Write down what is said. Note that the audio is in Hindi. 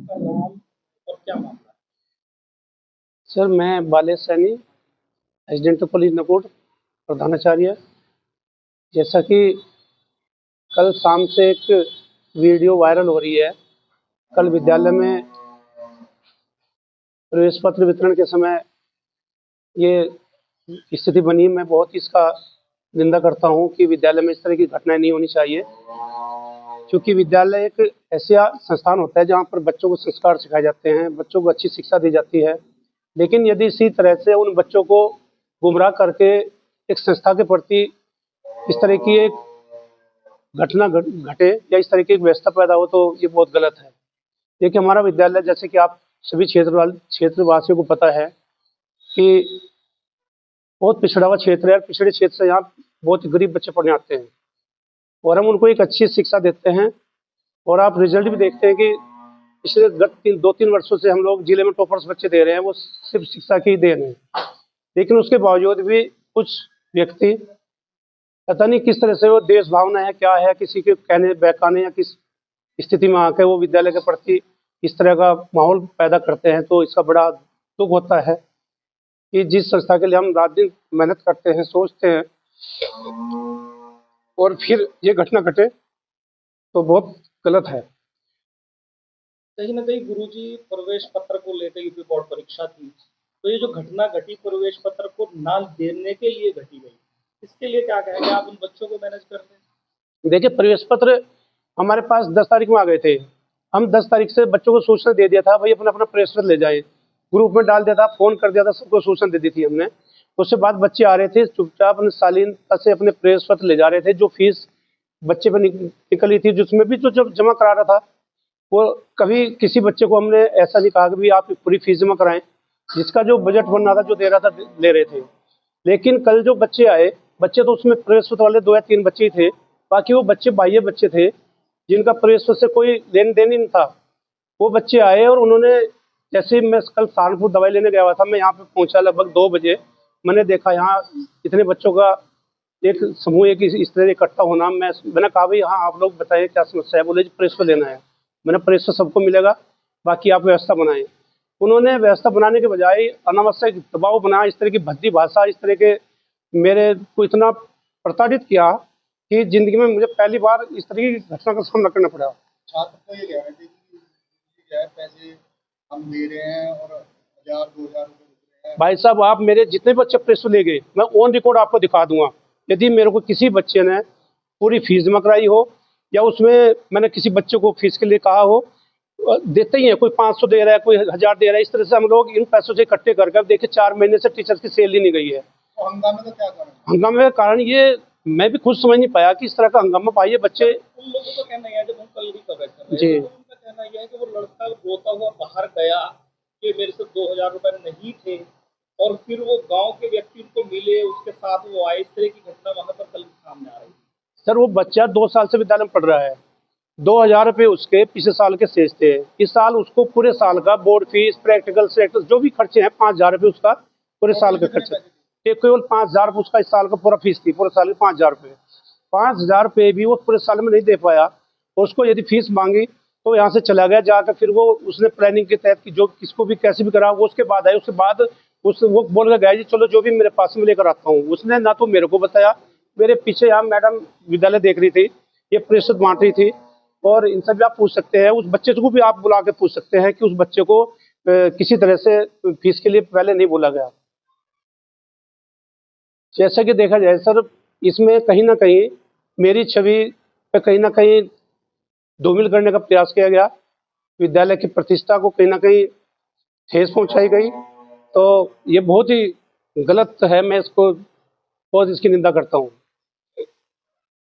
आपका नाम और क्या मामला है? सर, मैं बालेश सैनी, रेजिडेंट कॉलेज नकोट, प्रधानाचार्य। जैसा कि कल शाम से एक वीडियो वायरल हो रही है, कल विद्यालय में प्रवेश पत्र वितरण के समय ये स्थिति बनी। मैं बहुत इसका निंदा करता हूं कि विद्यालय में इस तरह की घटनाएं नहीं होनी चाहिए, क्योंकि विद्यालय एक ऐसा संस्थान होता है जहां पर बच्चों को संस्कार सिखाए जाते हैं, बच्चों को अच्छी शिक्षा दी जाती है। लेकिन यदि इसी तरह से उन बच्चों को गुमराह करके एक संस्था के प्रति इस तरह की एक घटना घटे या इस तरह की एक व्यवस्था पैदा हो, तो ये बहुत गलत है। देखिए, हमारा विद्यालय, जैसे कि आप सभी क्षेत्रवासियों को पता है कि बहुत पिछड़ा हुआ क्षेत्र है। पिछड़े क्षेत्र से यहाँ बहुत गरीब बच्चे पढ़ने आते हैं और हम उनको एक अच्छी शिक्षा देते हैं। और आप रिजल्ट भी देखते हैं कि पिछले गत 2-3 वर्षों से हम लोग जिले में टॉपर्स बच्चे दे रहे हैं, वो सिर्फ शिक्षा की देन है। लेकिन उसके बावजूद भी कुछ व्यक्ति, पता नहीं किस तरह से वो देश भावना है क्या है, किसी के कहने बहकाने या किस स्थिति में आकर वो विद्यालय के प्रति इस तरह का माहौल पैदा करते हैं, तो इसका बड़ा दुख होता है कि जिस संस्था के लिए हम रात दिन मेहनत करते हैं, सोचते हैं, और फिर ये घटना घटे तो बहुत गलत है। कहीं ना कहीं गुरुजी प्रवेश पत्र को लेकर यूपी बोर्ड परीक्षा थी, तो ये जो घटना घटी प्रवेश पत्र को ना देने के लिए घटी गई, इसके लिए क्या कहेंगे आप? उन बच्चों को मैनेज करते हैं। देखिए, प्रवेश पत्र हमारे पास 10 तारीख में आ गए थे। हम 10 तारीख से बच्चों को सूचना दे दिया था, भाई अपना अपना प्रवेश पत्र ले जाए। ग्रुप में डाल दिया था, फोन कर दिया था, सबको सूचना दे दी थी हमने। उसके बाद बच्चे आ रहे थे चुपचाप अपने शालीनता से अपने प्रवेश पत्र ले जा रहे थे। जो फीस बच्चे पर निकली थी, जिसमें भी जो जब जमा करा रहा था, वो कभी किसी बच्चे को हमने ऐसा नहीं कहा कि भाई आप पूरी फीस जमा कराएं। जिसका जो बजट बन रहा था, जो दे रहा था, ले रहे थे। लेकिन कल जो बच्चे आए, बच्चे तो उसमें प्रवेश पत्र वाले 2 या 3 बच्चे ही थे। बाकी वो बच्चे बाह्य बच्चे थे जिनका प्रवेश पत्र से कोई लेन देन ही नहीं था। वो बच्चे आए और उन्होंने, जैसे मैं कल सहारनपुर दवाई लेने गया हुआ था, मैं यहाँ पे पहुंचा लगभग 2 बजे। मैंने देखा यहाँ इतने बच्चों का एक समूह एक इस तरह इकट्ठा होना। मैंने कहा, भाई हाँ, आप लोग बताइए क्या समस्या है। बोले जी प्रवेश पत्र लेना है। मैंने प्रवेश पत्र सबको मिलेगा, बाकी आप व्यवस्था बनाएं। उन्होंने व्यवस्था बनाने के बजाय अनावश्यक दबाव बनाया, इस तरह की भद्दी भाषा, इस तरह के मेरे को इतना प्रताड़ित किया कि जिंदगी में मुझे पहली बार इस तरह की घटना का सामना करना पड़ा। छात्र को ये कह रहे थे कि क्या है, पैसे हम दे रहे हैं और 1000-2000 रुपये। भाई साहब, आप मेरे जितने बच्चे प्रवेश ले गए, मैं ऑन रिकॉर्ड आपको दिखा दूंगा। यदि मेरे को किसी बच्चे ने पूरी फीस जमा कराई हो या उसमें मैंने किसी बच्चे को फीस के लिए कहा हो, देते ही है। कोई 500 दे रहा है, कोई 1000 दे रहा है। इस तरह से हम लोग इन पैसों से इकट्ठे कर देखिए 4 महीने से टीचर्स की सैलरी नहीं गई है। तो हंगामे का क्या कारण? हंगामे का कारण ये मैं भी खुद समझ नहीं पाया कि इस तरह का हंगामा पाइए बच्चे। उन लोगों का कहना है, जब हम कल भी कवर कर रहे जी, हैं, तो उनका कहना यह है कि वो लड़का रोता हुआ बाहर गया कि मेरे से 2000 रुपए नहीं थे, और फिर वो गांव के व्यक्ति उनको मिले, उसके साथ वो आए। इस तरह की घटना वहां पर कल सामने आ रही है। सर, वो बच्चा 2 साल से विद्यालय में पढ़ रहा है। 2000 रुपये उसके पिछले साल के शेष थे। इस साल उसको पूरे साल का बोर्ड फीस, प्रैक्टिकल से जो भी खर्चे हैं, 5000 रुपये उसका पूरे साल का खर्चा। केवल 5000 रुपये उसका इस साल का पूरा फीस थी, पूरे साल के 5000 रुपये। 5000 रुपये भी वो पूरे साल में नहीं दे पाया। और उसको यदि फीस मांगी तो यहाँ से चला गया, जाकर फिर वो उसने प्लानिंग के तहत कि जो किसको भी कैसे भी करा, वो उसके बाद आए। उसके बाद वो बोल गया जी चलो जो भी मेरे पास में लेकर आता हूँ। उसने ना तो मेरे को बताया, मेरे पीछे यहाँ मैडम विद्यालय देख रही थी, ये प्रतिशत बांट रही थी। और इनसे भी आप पूछ सकते हैं, उस बच्चे को भी आप बुला के पूछ सकते हैं कि उस बच्चे को किसी तरह से फीस के लिए पहले नहीं बोला गया। जैसा कि देखा जाए सर, इसमें कहीं ना कहीं मेरी छवि पे कहीं ना कहीं धूमिल करने का प्रयास किया गया। विद्यालय की प्रतिष्ठा को कहीं ना कहीं ठेस पहुंचाई गई। तो ये बहुत ही गलत है। मैं इसको बहुत इसकी निंदा करता हूँ।